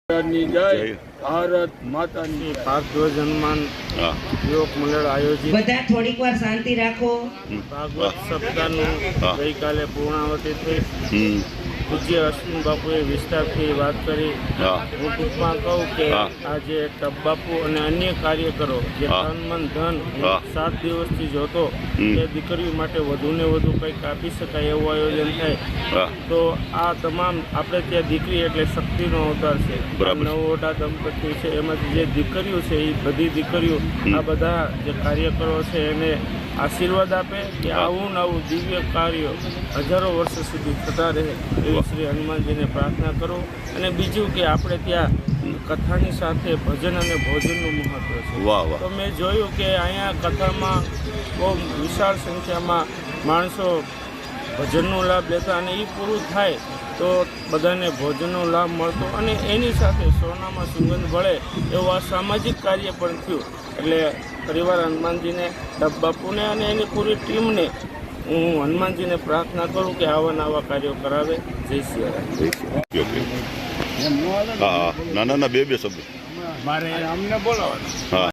जय भारत माता पार्थ हनुमान युवक मंडल आयोजित બધા થોડીક વાર શાંતિ રાખો। भागवत सप्ताह गई काले पूर्णावती थी। पूज्य अश्विन बापुए विस्तारथी बात करी। हूँ टूंकमां कहूँ कि आज टप बापू और अन्य कार्यकरो जे तन मन धन 7 दिवसथी जोतो ते दीकरीओ माटे वधु ने वधु कंईक आपी शकाय एवुं आयोजन थाय तो आ तमाम आपणे त्यां दीकरी एटले शक्तिनो अवतार छे। नवोढा दंपती छे एमांथी जे दीकरीओ छे ए बधी दीकरीओ आ बधा जे कार्यकरो छे एने आशीर्वाद आपे कि आवुं नवुं दिव्य कार्य हजारों वर्ष सुधी थता रहे एवी श्री हनुमानजी ने प्रार्थना करो। अने बीजું કે આપણે ત્યાં કથાની સાથે ભજન અને ભોજનનું મહત્વ છે। વાહ વાહ। તો મેં જોયું કે અહીંયા કથામાં બહુ વિશાળ સંખ્યામાં માણસો ભજનનો લાભ લેતા અને એ પૂરું થાય તો બધાને ભોજનનો લાભ મળતો અને એની સાથે સોનામાં સુગંધ ભળે એવું આ સામાજિક કાર્ય પણ થયું। એટલે પરિવાર હનુમાનજીને ડબ બાપુને અને એની પૂરી ટીમને હું હનુમાનજીને પ્રાર્થના કરું કે આવા નવા કાર્યો કરાવે। જય સિયારામ। हाँ ना ना ना बे शब्द મારે અમને બોલાવવાનું। हाँ।